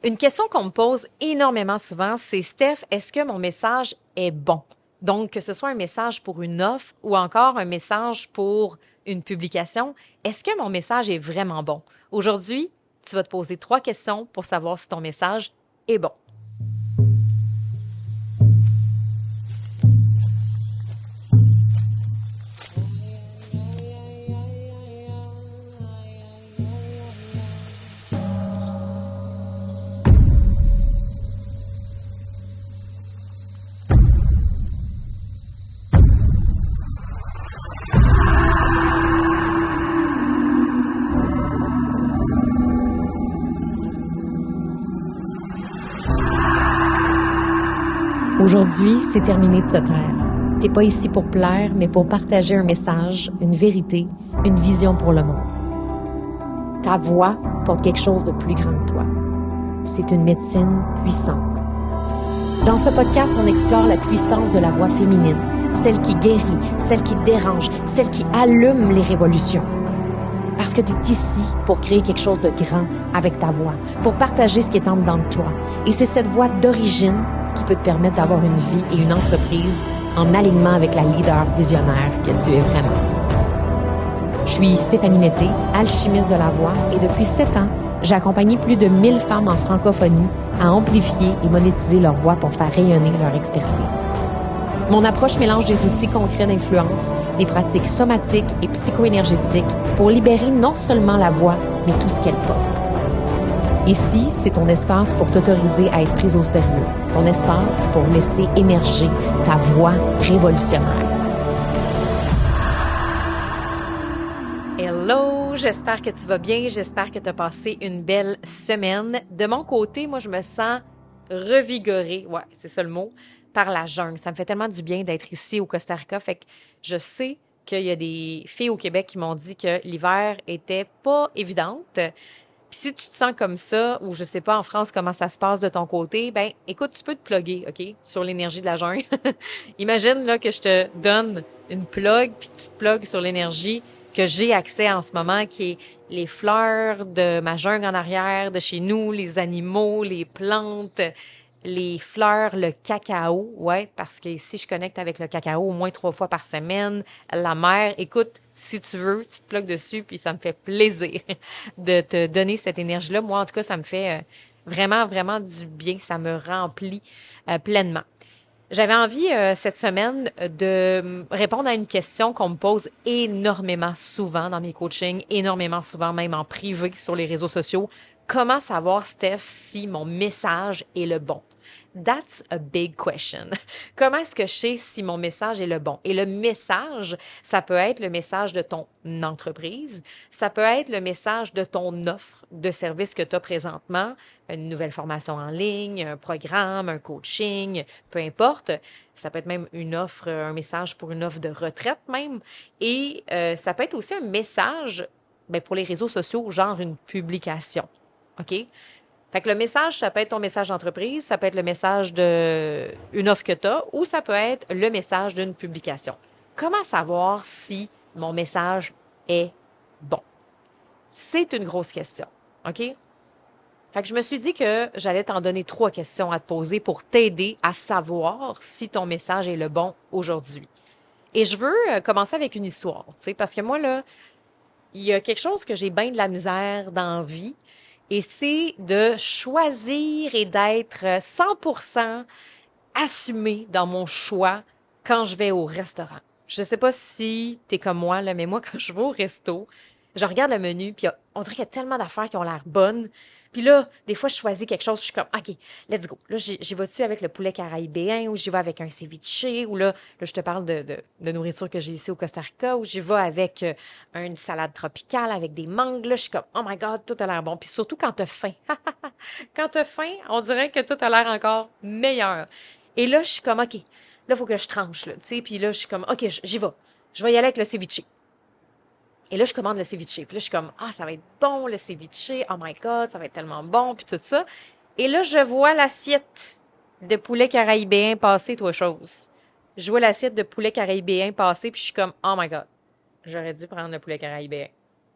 Une question qu'on me pose énormément souvent, c'est Steph, est-ce que mon message est bon? Donc, que ce soit un message pour une offre ou encore un message pour une publication, est-ce que mon message est vraiment bon? Aujourd'hui, tu vas te poser 3 questions pour savoir si ton message est bon. Aujourd'hui, c'est terminé de se taire. T'es pas ici pour plaire, mais pour partager un message, une vérité, une vision pour le monde. Ta voix porte quelque chose de plus grand que toi. C'est une médecine puissante. Dans ce podcast, on explore la puissance de la voix féminine, celle qui guérit, celle qui dérange, celle qui allume les révolutions. Parce que tu es ici pour créer quelque chose de grand avec ta voix, pour partager ce qui est en dedans de toi. Et c'est cette voix d'origine qui peut te permettre d'avoir une vie et une entreprise en alignement avec la leader visionnaire que tu es vraiment. Je suis Stéphanie Mété, alchimiste de la voix, et depuis 7 ans, j'ai accompagné plus de 1000 femmes en francophonie à amplifier et monétiser leur voix pour faire rayonner leur expertise. Mon approche mélange des outils concrets d'influence, des pratiques somatiques et psycho-énergétiques pour libérer non seulement la voix, mais tout ce qu'elle porte. Ici, c'est ton espace pour t'autoriser à être prise au sérieux, ton espace pour laisser émerger ta voix révolutionnaire. Hello, j'espère que tu vas bien, j'espère que tu as passé une belle semaine. De mon côté, moi, je me sens revigorée, ouais, c'est ça le mot, par la jungle. Ça me fait tellement du bien d'être ici au Costa Rica, fait que je sais qu'il y a des filles au Québec qui m'ont dit que l'hiver était pas évidente. Puis si tu te sens comme ça, ou je sais pas en France comment ça se passe de ton côté, ben écoute, tu peux te plugger, OK, sur l'énergie de la jungle. Imagine là que je te donne une plug, puis que tu te plugues sur l'énergie que j'ai accès en ce moment, qui est les fleurs de ma jungle en arrière, de chez nous, les animaux, les plantes, les fleurs, le cacao, ouais, parce que ici, je connecte avec le cacao au moins 3 fois par semaine. La mer, écoute, si tu veux, tu te plugues dessus, puis ça me fait plaisir de te donner cette énergie-là. Moi, en tout cas, ça me fait vraiment, vraiment du bien. Ça me remplit pleinement. J'avais envie cette semaine de répondre à une question qu'on me pose énormément souvent dans mes coachings, énormément souvent même en privé sur les réseaux sociaux. Comment savoir, Steph, si mon message est le bon? That's a big question. Comment est-ce que je sais si mon message est le bon? Et le message, ça peut être le message de ton entreprise, ça peut être le message de ton offre de service que tu as présentement, une nouvelle formation en ligne, un programme, un coaching, peu importe. Ça peut être même une offre, un message pour une offre de retraite même. Et ça peut être aussi un message pour les réseaux sociaux, genre une publication. OK? Fait que le message, ça peut être ton message d'entreprise, ça peut être le message d'une offre que tu as, ou ça peut être le message d'une publication. Comment savoir si mon message est bon? C'est une grosse question. OK? Fait que je me suis dit que j'allais t'en donner 3 questions à te poser pour t'aider à savoir si ton message est le bon aujourd'hui. Et je veux commencer avec une histoire, tu sais, parce que moi, là, il y a quelque chose que j'ai bien de la misère dans la vie, et c'est de choisir et d'être 100% assumé dans mon choix quand je vais au restaurant. Je sais pas si t'es comme moi, là, mais moi, quand je vais au resto, je regarde le menu, puis on dirait qu'il y a tellement d'affaires qui ont l'air bonnes. Puis là, des fois, je choisis quelque chose, je suis comme, OK, let's go. Là, j'y vais-tu avec le poulet caraïbéen, ou j'y vais avec un ceviche, ou là, je te parle de nourriture que j'ai ici au Costa Rica, ou j'y vais avec une salade tropicale, avec des mangues. Là, je suis comme, oh my God, tout a l'air bon. Puis surtout quand t'as faim. Quand t'as faim, on dirait que tout a l'air encore meilleur. Et là, je suis comme, OK, là, il faut que je tranche, là, tu sais. Puis là, je suis comme, OK, j'y vais. Je vais y aller avec le ceviche. Et là, je commande le ceviche. Puis là, je suis comme, ah, ça va être bon, le ceviche. Oh my God, ça va être tellement bon, puis tout ça. Et là, je vois l'assiette de poulet caraïbéen passer, toi, chose. Je vois l'assiette de poulet caraïbéen passer, puis je suis comme, oh my God, j'aurais dû prendre le poulet caraïbéen.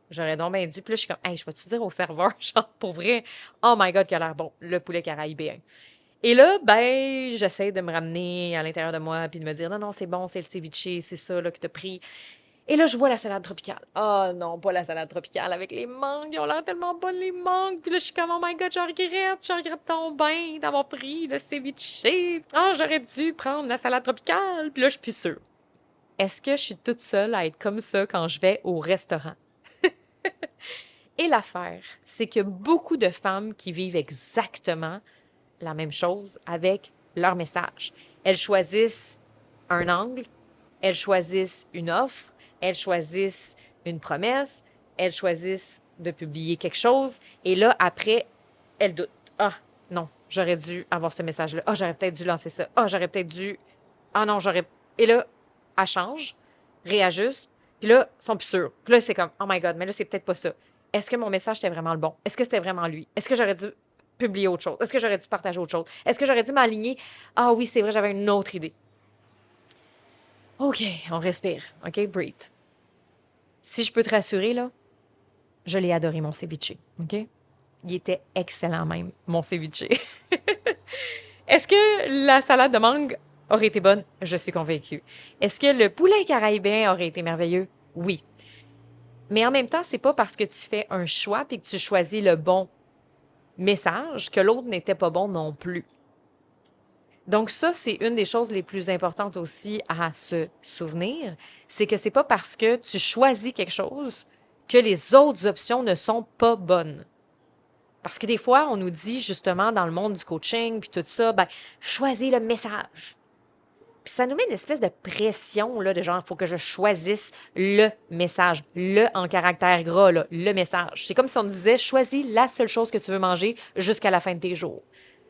J'aurais donc bien dû. Puis là, je suis comme, hey, je vais-tu dire au serveur, genre, pour vrai, oh my God, qu'il a l'air bon, le poulet caraïbéen. Et là, ben, j'essaie de me ramener à l'intérieur de moi puis de me dire, non, non, c'est bon, c'est le ceviche, c'est ça, là, que t'as pris. Et là, je vois la salade tropicale. Oh non, pas la salade tropicale avec les mangues. Ils ont l'air tellement bonnes, les mangues. Puis là, je suis comme, oh my God, je regrette ton bain d'avoir pris le ceviche. Oh, j'aurais dû prendre la salade tropicale. Puis là, je suis plus sûre. Est-ce que je suis toute seule à être comme ça quand je vais au restaurant? Et l'affaire, c'est que beaucoup de femmes qui vivent exactement la même chose avec leur message. Elles choisissent un angle, elles choisissent une offre, elles choisissent une promesse, elles choisissent de publier quelque chose, et là, après, elles doutent. Ah, non, j'aurais dû avoir ce message-là. Ah, j'aurais peut-être dû lancer ça. Ah, j'aurais peut-être dû... Ah non, j'aurais... Et là, elle change, réajuste, puis là, ils sont plus sûrs. Puis là, c'est comme, oh my God, mais là, c'est peut-être pas ça. Est-ce que mon message était vraiment le bon? Est-ce que c'était vraiment lui? Est-ce que j'aurais dû publier autre chose? Est-ce que j'aurais dû partager autre chose? Est-ce que j'aurais dû m'aligner? Ah oui, c'est vrai, j'avais une autre idée. OK, on respire. OK, breathe. Si je peux te rassurer, là, je l'ai adoré, mon ceviche. OK? Il était excellent même, mon ceviche. Est-ce que la salade de mangue aurait été bonne? Je suis convaincue. Est-ce que le poulet caraïbéen aurait été merveilleux? Oui. Mais en même temps, c'est pas parce que tu fais un choix puis que tu choisis le bon message que l'autre n'était pas bon non plus. Donc ça, c'est une des choses les plus importantes aussi à se souvenir, c'est que c'est pas parce que tu choisis quelque chose que les autres options ne sont pas bonnes. Parce que des fois, on nous dit justement dans le monde du coaching puis tout ça, ben choisis le message. Puis ça nous met une espèce de pression là, de genre il faut que je choisisse le message, le en caractère gras là, le message. C'est comme si on disait choisis la seule chose que tu veux manger jusqu'à la fin de tes jours.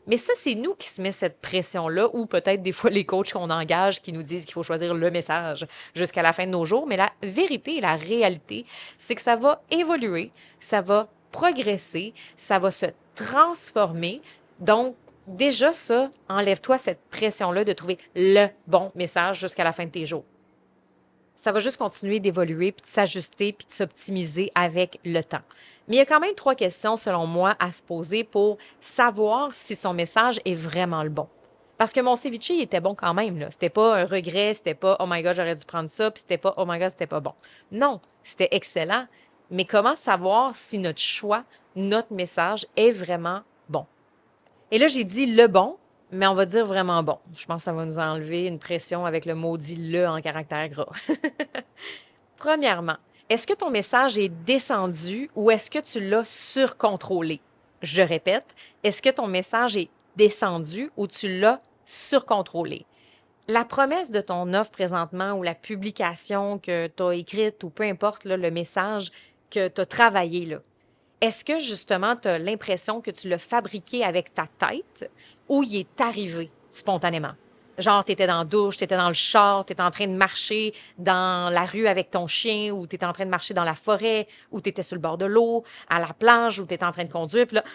Mais ça, c'est nous qui se met cette pression-là, ou peut-être des fois les coachs qu'on engage qui nous disent qu'il faut choisir le message jusqu'à la fin de nos jours. Mais la vérité et la réalité, c'est que ça va évoluer, ça va progresser, ça va se transformer. Donc, déjà ça, enlève-toi cette pression-là de trouver le bon message jusqu'à la fin de tes jours. Ça va juste continuer d'évoluer, puis de s'ajuster, puis de s'optimiser avec le temps. Mais il y a quand même 3 questions, selon moi, à se poser pour savoir si son message est vraiment le bon. Parce que mon ceviche, il était bon quand même, là. C'était pas un regret, c'était pas « Oh my God, j'aurais dû prendre ça », puis c'était pas « Oh my God, c'était pas bon ». Non, c'était excellent. Mais comment savoir si notre choix, notre message est vraiment bon? Et là, j'ai dit « le bon », mais on va dire vraiment bon. Je pense que ça va nous enlever une pression avec le maudit « le » en caractère gras. Premièrement, est-ce que ton message est descendu ou est-ce que tu l'as surcontrôlé? Je répète, est-ce que ton message est descendu ou tu l'as surcontrôlé? La promesse de ton offre présentement ou la publication que tu as écrite ou peu importe là, le message que tu as travaillé, là, est-ce que justement tu as l'impression que tu l'as fabriqué avec ta tête ou il est arrivé spontanément? Genre, t'étais dans la douche, t'étais dans le char, t'étais en train de marcher dans la rue avec ton chien, ou t'étais en train de marcher dans la forêt, ou t'étais sur le bord de l'eau, à la plage, ou t'étais en train de conduire, puis là,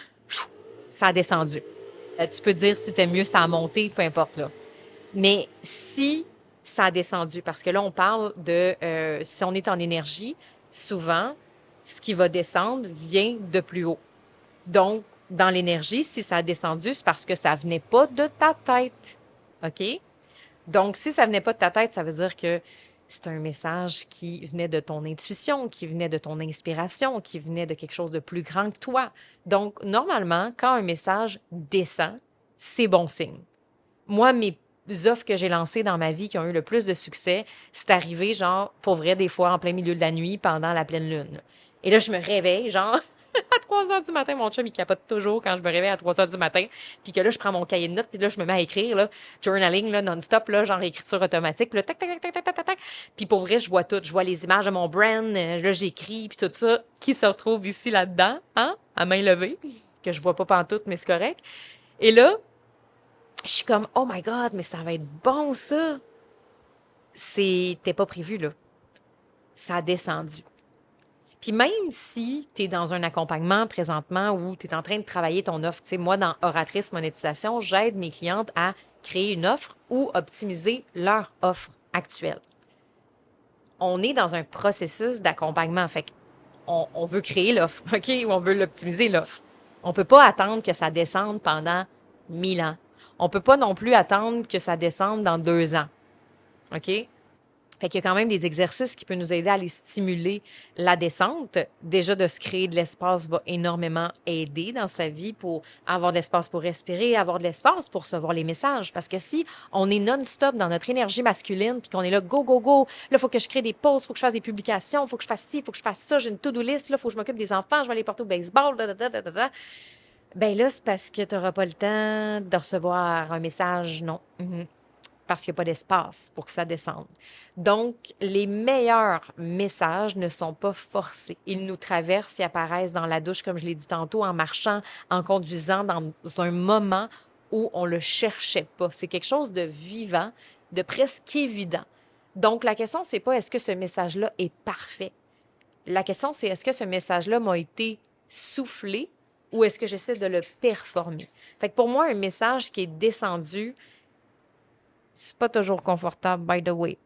ça a descendu. Tu peux dire si c'était mieux, ça a monté, peu importe, là. Mais si ça a descendu, parce que là, on parle de, si on est en énergie, souvent, ce qui va descendre vient de plus haut. Donc, dans l'énergie, si ça a descendu, c'est parce que ça venait pas de ta tête. OK? Donc, si ça venait pas de ta tête, ça veut dire que c'est un message qui venait de ton intuition, qui venait de ton inspiration, qui venait de quelque chose de plus grand que toi. Donc, normalement, quand un message descend, c'est bon signe. Moi, mes offres que j'ai lancées dans ma vie qui ont eu le plus de succès, c'est arrivé, genre, pour vrai, des fois, en plein milieu de la nuit, pendant la pleine lune. Et là, je me réveille, genre, à 3 heures du matin, mon chum, il capote toujours quand je me réveille à 3 heures du matin. Puis que là, je prends mon cahier de notes, puis là, je me mets à écrire, là, journaling, là, non-stop, là, genre écriture automatique. Puis là, tac, tac, tac, tac, tac, tac, tac. Puis pour vrai, je vois tout. Je vois les images de mon brand, là, j'écris, puis tout ça. Qui se retrouve ici, là-dedans, hein, à main levée, que je vois pas pantoute, mais c'est correct. Et là, je suis comme, oh my God, mais ça va être bon, ça. C'était pas prévu, là. Ça a descendu. Puis même si tu es dans un accompagnement présentement où tu es en train de travailler ton offre, tu sais, moi, dans Oratrice Monétisation, j'aide mes clientes à créer une offre ou optimiser leur offre actuelle. On est dans un processus d'accompagnement. Fait on veut créer l'offre, OK? Ou on veut l'optimiser, l'offre. On peut pas attendre que ça descende pendant 1000 ans. On peut pas non plus attendre que ça descende dans 2 ans. OK? Fait qu'il y a quand même des exercices qui peuvent nous aider à aller stimuler la descente. Déjà, de se créer de l'espace va énormément aider dans sa vie pour avoir de l'espace pour respirer, avoir de l'espace pour recevoir les messages. Parce que si on est non-stop dans notre énergie masculine, puis qu'on est là, go, go, go, là, il faut que je crée des posts, il faut que je fasse des publications, il faut que je fasse ci, il faut que je fasse ça, j'ai une to-do list, là, il faut que je m'occupe des enfants, je vais aller porter au baseball, da, da, da, da, da, da. Ben là, c'est parce que tu n'auras pas le temps de recevoir un message, non. Parce qu'il n'y a pas d'espace pour que ça descende. Donc, les meilleurs messages ne sont pas forcés. Ils nous traversent, ils apparaissent dans la douche, comme je l'ai dit tantôt, en marchant, en conduisant, dans un moment où on ne le cherchait pas. C'est quelque chose de vivant, de presque évident. Donc, la question, c'est pas est-ce que ce message-là est parfait. La question, c'est est-ce que ce message-là m'a été soufflé ou est-ce que j'essaie de le performer? Fait que pour moi, un message qui est descendu, c'est pas toujours confortable, by the way.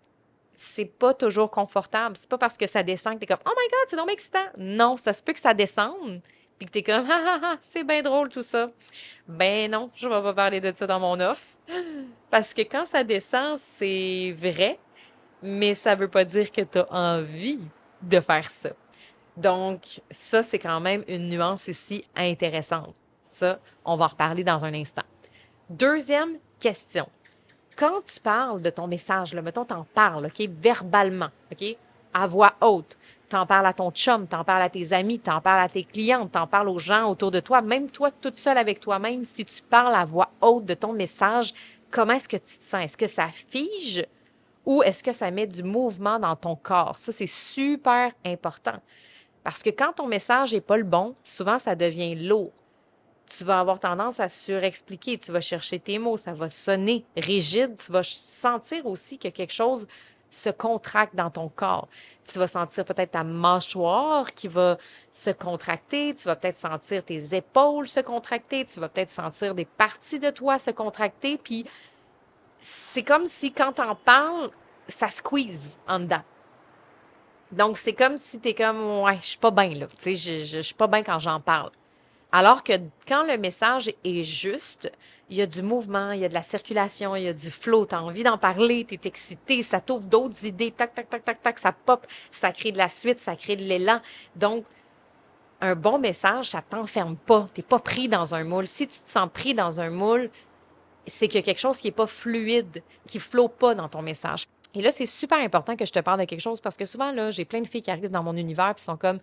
C'est pas toujours confortable. C'est pas parce que ça descend que t'es comme oh my God, c'est donc excitant. Non, ça se peut que ça descende, puis que t'es comme ah ah ah, c'est bien drôle tout ça. Ben non, je vais pas parler de ça dans mon offre. Parce que quand ça descend, c'est vrai, mais ça veut pas dire que t'as envie de faire ça. Donc, ça, c'est quand même une nuance ici intéressante. Ça, on va en reparler dans un instant. Deuxième question. Quand tu parles de ton message, là, mettons, t'en parles, OK, verbalement, OK, à voix haute, t'en parles à ton chum, t'en parles à tes amis, t'en parles à tes clientes, t'en parles aux gens autour de toi, même toi, toute seule avec toi-même, si tu parles à voix haute de ton message, comment est-ce que tu te sens? Est-ce que ça fige ou est-ce que ça met du mouvement dans ton corps? Ça, c'est super important. Parce que quand ton message n'est pas le bon, souvent, ça devient lourd. Tu vas avoir tendance à surexpliquer, tu vas chercher tes mots, ça va sonner rigide, tu vas sentir aussi que quelque chose se contracte dans ton corps. Tu vas sentir peut-être ta mâchoire qui va se contracter, tu vas peut-être sentir tes épaules se contracter, tu vas peut-être sentir des parties de toi se contracter, puis c'est comme si quand t'en parles, ça squeeze en dedans. Donc, c'est comme si t'es comme, ouais, je suis pas bien, là. Tu sais, je suis pas bien quand j'en parle. Alors que quand le message est juste, il y a du mouvement, il y a de la circulation, il y a du flow, tu as envie d'en parler, tu es excité, ça t'ouvre d'autres idées, tac, tac, tac, tac, tac, ça pop, ça crée de la suite, ça crée de l'élan. Donc, un bon message, ça t'enferme pas, t'es pas pris dans un moule. Si tu te sens pris dans un moule, c'est qu'il y a quelque chose qui est pas fluide, qui flotte pas dans ton message. Et là, c'est super important que je te parle de quelque chose parce que souvent, là, j'ai plein de filles qui arrivent dans mon univers et sont comme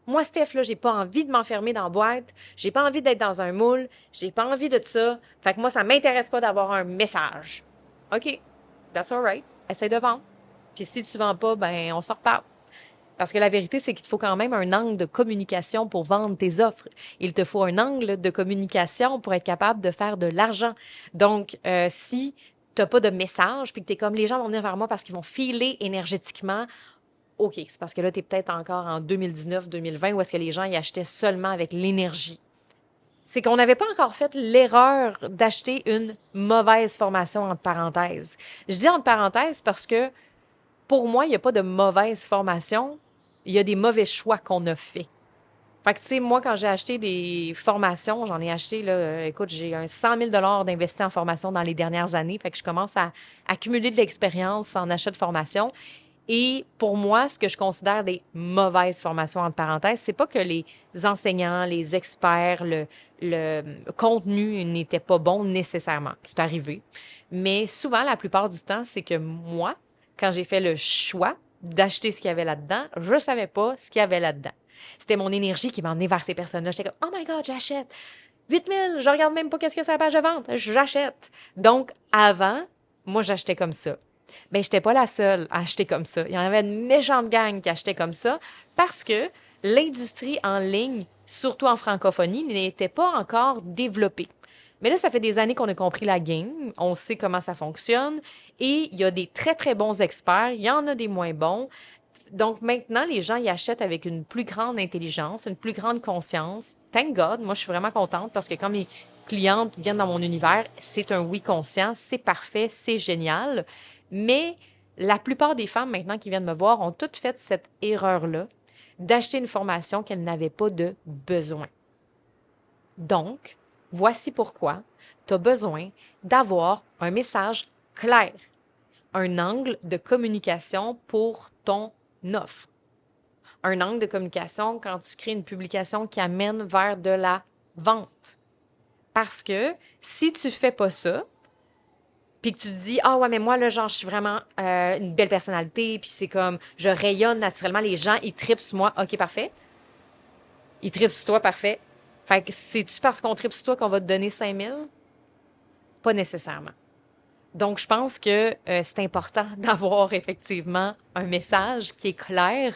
moi, Steph, là, j'ai pas envie de m'enfermer dans la boîte, j'ai pas envie d'être dans un moule, j'ai pas envie de ça. Fait que moi, ça m'intéresse pas d'avoir un message. OK, that's all right. Essaye de vendre. Puis si tu vends pas, ben, on s'en reparle. Parce que la vérité, c'est qu'il te faut quand même un angle de communication pour vendre tes offres. Il te faut un angle de communication pour être capable de faire de l'argent. Donc, si tu n'as pas de message, puis que tu es comme les gens vont venir vers moi parce qu'ils vont filer énergétiquement, OK, c'est parce que là, tu es peut-être encore en 2019-2020 où est-ce que les gens y achetaient seulement avec l'énergie. C'est qu'on n'avait pas encore fait l'erreur d'acheter une mauvaise formation entre parenthèses. Je dis entre parenthèses parce que pour moi, il n'y a pas de mauvaise formation. Il y a des mauvais choix qu'on a faits. Fait que, tu sais, moi, quand j'ai acheté des formations, j'en ai acheté, là, écoute, j'ai un 100 000 d'investi en formation dans les dernières années. Fait que je commence à accumuler de l'expérience en achat de formation. Et pour moi, ce que je considère des mauvaises formations, entre parenthèses, c'est pas que les enseignants, les experts, le contenu n'était pas bon nécessairement. C'est arrivé. Mais souvent, la plupart du temps, c'est que moi, quand j'ai fait le choix d'acheter ce qu'il y avait là-dedans, je savais pas ce qu'il y avait là-dedans. C'était mon énergie qui m'emmenait vers ces personnes-là. J'étais comme, oh my God, j'achète. 8 000, je regarde même pas qu'est-ce que c'est la page de vente. J'achète. Donc, avant, moi, j'achetais comme ça. Ben, j'étais pas la seule à acheter comme ça. Il y en avait une méchante gang qui achetait comme ça parce que l'industrie en ligne, surtout en francophonie, n'était pas encore développée. Mais là, ça fait des années qu'on a compris la game, on sait comment ça fonctionne et il y a des très, très bons experts, il y en a des moins bons. Donc maintenant, les gens y achètent avec une plus grande intelligence, une plus grande conscience. Thank God, moi je suis vraiment contente parce que quand mes clientes viennent dans mon univers, c'est un oui conscient, c'est parfait, c'est génial. Mais la plupart des femmes maintenant qui viennent me voir ont toutes fait cette erreur-là d'acheter une formation qu'elle n'avait pas de besoin. Donc, voici pourquoi tu as besoin d'avoir un message clair, un angle de communication pour ton offre. Un angle de communication quand tu crées une publication qui amène vers de la vente. Parce que si tu fais pas ça, puis que tu te dis, ah ouais, mais moi, là, genre, je suis vraiment une belle personnalité, puis c'est comme, je rayonne naturellement, les gens, ils trippent sur moi. OK, parfait. Ils trippent sur toi, parfait. Fait que c'est-tu parce qu'on trippe sur toi qu'on va te donner 5 000? Pas nécessairement. Donc, je pense que c'est important d'avoir effectivement un message qui est clair.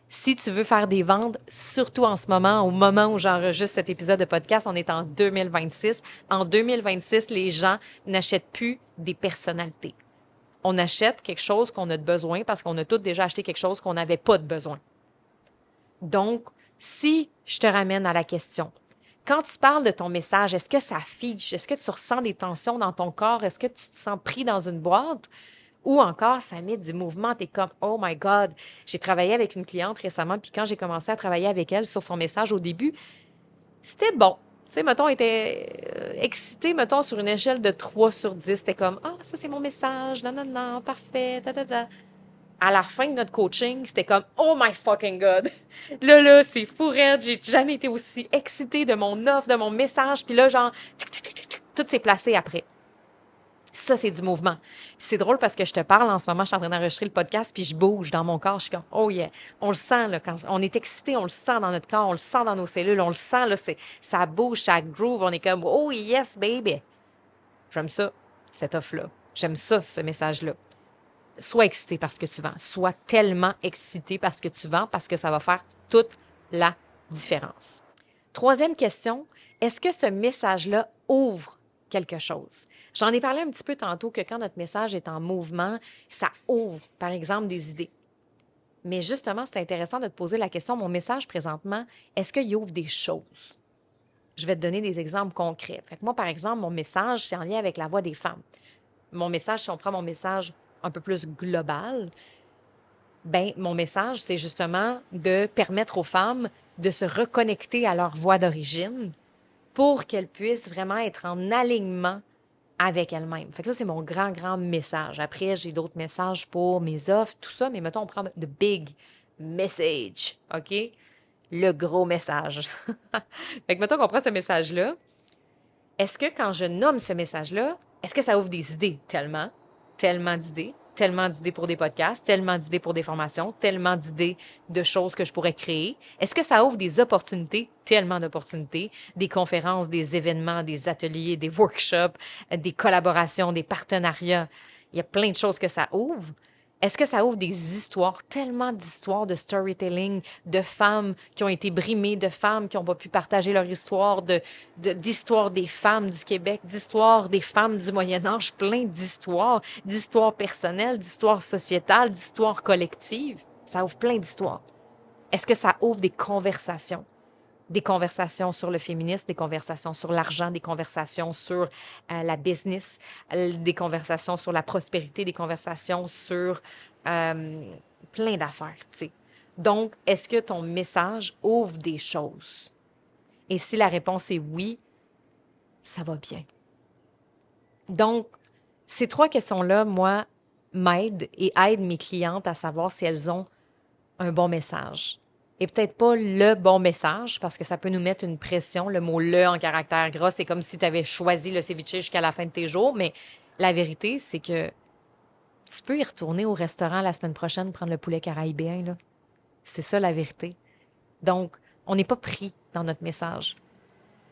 Si tu veux faire des ventes, surtout en ce moment, au moment où j'enregistre cet épisode de podcast, on est en 2026. En 2026, les gens n'achètent plus des personnalités. On achète quelque chose qu'on a de besoin parce qu'on a tous déjà acheté quelque chose qu'on n'avait pas de besoin. Donc, si je te ramène à la question, quand tu parles de ton message, est-ce que ça fiche? Est-ce que tu ressens des tensions dans ton corps? Est-ce que tu te sens pris dans une boîte? Ou encore, ça met du mouvement. Tu es comme, oh my God. J'ai travaillé avec une cliente récemment, puis quand j'ai commencé à travailler avec elle sur son message au début, c'était bon. Tu sais, mettons, elle était excitée, mettons, sur une échelle de 3 sur 10. C'était comme, ah, ça, c'est mon message. Non, non, non, parfait. Da, da, da. À la fin de notre coaching, c'était comme, oh my fucking God. Là, c'est fou raide. J'ai jamais été aussi excitée de mon offre, de mon message. Puis là, genre, tout s'est placé après. Ça, c'est du mouvement. C'est drôle parce que je te parle en ce moment, je suis en train d'enregistrer le podcast, puis je bouge dans mon corps. Je suis comme, oh yeah. On le sent, là, quand on est excité, on le sent dans notre corps, on le sent dans nos cellules, on le sent, là, ça bouge, ça groove. On est comme, oh yes, baby. J'aime ça, cette offre-là. J'aime ça, ce message-là. Sois excité parce que tu vends. Sois tellement excité parce que tu vends, parce que ça va faire toute la différence. Troisième question, est-ce que ce message-là ouvre quelque chose? J'en ai parlé un petit peu tantôt que quand notre message est en mouvement, ça ouvre, par exemple, des idées. Mais justement, c'est intéressant de te poser la question, mon message présentement, est-ce qu'il ouvre des choses? Je vais te donner des exemples concrets. Fait que moi, par exemple, mon message, c'est en lien avec la voix des femmes. Mon message, si on prend mon message un peu plus global, ben mon message, c'est justement de permettre aux femmes de se reconnecter à leur voix d'origine pour qu'elles puissent vraiment être en alignement avec elles-mêmes. Fait que ça, c'est mon grand, grand message. Après, j'ai d'autres messages pour mes offres, tout ça, mais mettons, on prend the big message, OK? Le gros message. Fait que mettons qu'on prend ce message-là. Est-ce que quand je nomme ce message-là, est-ce que ça ouvre des idées? Tellement d'idées pour des podcasts, tellement d'idées pour des formations, tellement d'idées de choses que je pourrais créer. Est-ce que ça ouvre des opportunités? Tellement d'opportunités, des conférences, des événements, des ateliers, des workshops, des collaborations, des partenariats. Il y a plein de choses que ça ouvre. Est-ce que ça ouvre des histoires, tellement d'histoires de storytelling, de femmes qui ont été brimées, de femmes qui n'ont pas pu partager leur histoire, d'histoires des femmes du Québec, d'histoires des femmes du Moyen-Âge, plein d'histoires personnelles, d'histoires sociétales, d'histoires collectives. Ça ouvre plein d'histoires. Est-ce que ça ouvre des conversations? Des conversations sur le féminisme, des conversations sur l'argent, des conversations sur la business, des conversations sur la prospérité, des conversations sur plein d'affaires, tu sais. Donc, est-ce que ton message ouvre des choses? Et si la réponse est oui, ça va bien. Donc, ces 3 questions-là, moi, m'aident et aident mes clientes à savoir si elles ont un bon message. Et peut-être pas le bon message, parce que ça peut nous mettre une pression. Le mot « le » en caractère gras, c'est comme si tu avais choisi le ceviche jusqu'à la fin de tes jours. Mais la vérité, c'est que tu peux y retourner au restaurant la semaine prochaine prendre le poulet caraïbéen, là. C'est ça, la vérité. Donc, on n'est pas pris dans notre message.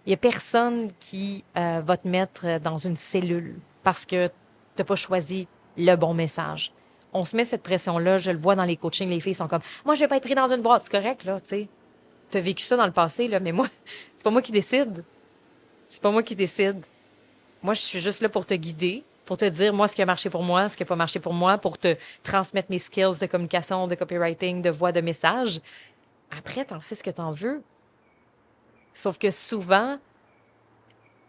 Il n'y a personne qui va te mettre dans une cellule parce que tu n'as pas choisi le bon message. On se met cette pression-là, je le vois dans les coachings, les filles sont comme « Moi, je vais pas être pris dans une boîte. » C'est correct, là, tu sais. Tu as vécu ça dans le passé, là, mais moi, c'est pas moi qui décide. C'est pas moi qui décide. Moi, je suis juste là pour te guider, pour te dire, moi, ce qui a marché pour moi, ce qui n'a pas marché pour moi, pour te transmettre mes skills de communication, de copywriting, de voix, de message. Après, t'en fais ce que t'en veux. Sauf que souvent,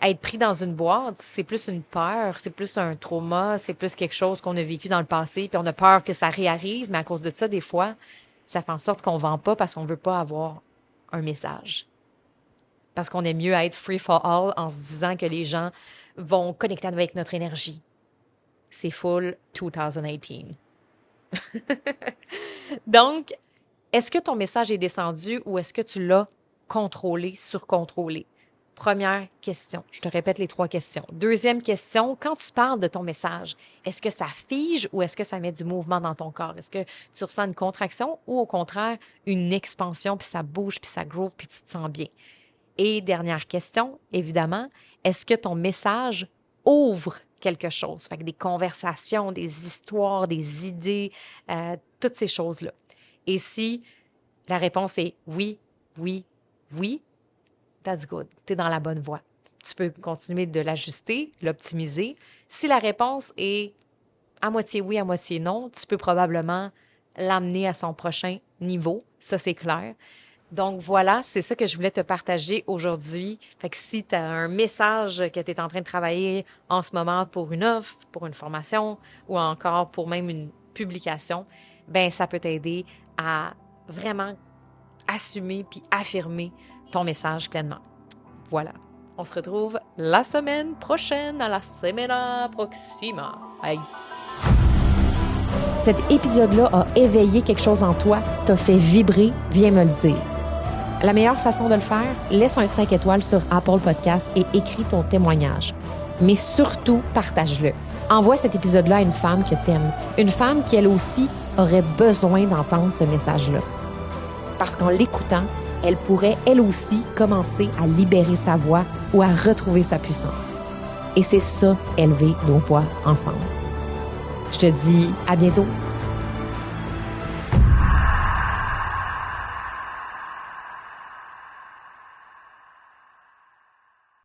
être pris dans une boîte, c'est plus une peur, c'est plus un trauma, c'est plus quelque chose qu'on a vécu dans le passé, puis on a peur que ça réarrive, mais à cause de ça, des fois, Ça fait en sorte qu'on ne vend pas parce qu'on ne veut pas avoir un message. Parce qu'on aime mieux être free for all en se disant que les gens vont connecter avec notre énergie. C'est full 2018. Donc, est-ce que ton message est descendu ou est-ce que tu l'as contrôlé, surcontrôlé? Première question. Je te répète les 3 questions. Deuxième question, quand tu parles de ton message, est-ce que ça fige ou est-ce que ça met du mouvement dans ton corps? Est-ce que tu ressens une contraction ou au contraire une expansion, puis ça bouge, puis ça groove, puis tu te sens bien? Et dernière question, évidemment, est-ce que ton message ouvre quelque chose? Fait que des conversations, des histoires, des idées, toutes ces choses-là. Et si la réponse est oui, oui, oui, that's good. Tu es dans la bonne voie. Tu peux continuer de l'ajuster, l'optimiser. Si la réponse est à moitié oui, à moitié non, tu peux probablement l'amener à son prochain niveau. Ça, c'est clair. Donc voilà, c'est ça que je voulais te partager aujourd'hui. Fait que si tu as un message que tu es en train de travailler en ce moment pour une offre, pour une formation ou encore pour même une publication, ben ça peut t'aider à vraiment assumer puis affirmer ton message pleinement. Voilà. On se retrouve la semaine prochaine, à la semana proxima. Bye. Cet épisode-là a éveillé quelque chose en toi, t'a fait vibrer, viens me le dire. La meilleure façon de le faire, laisse un 5 étoiles sur Apple Podcasts et écris ton témoignage. Mais surtout, partage-le. Envoie cet épisode-là à une femme que t'aimes. Une femme qui, elle aussi, aurait besoin d'entendre ce message-là. Parce qu'en l'écoutant, elle pourrait, elle aussi, commencer à libérer sa voix ou à retrouver sa puissance. Et c'est ça, élever nos voix ensemble. Je te dis à bientôt.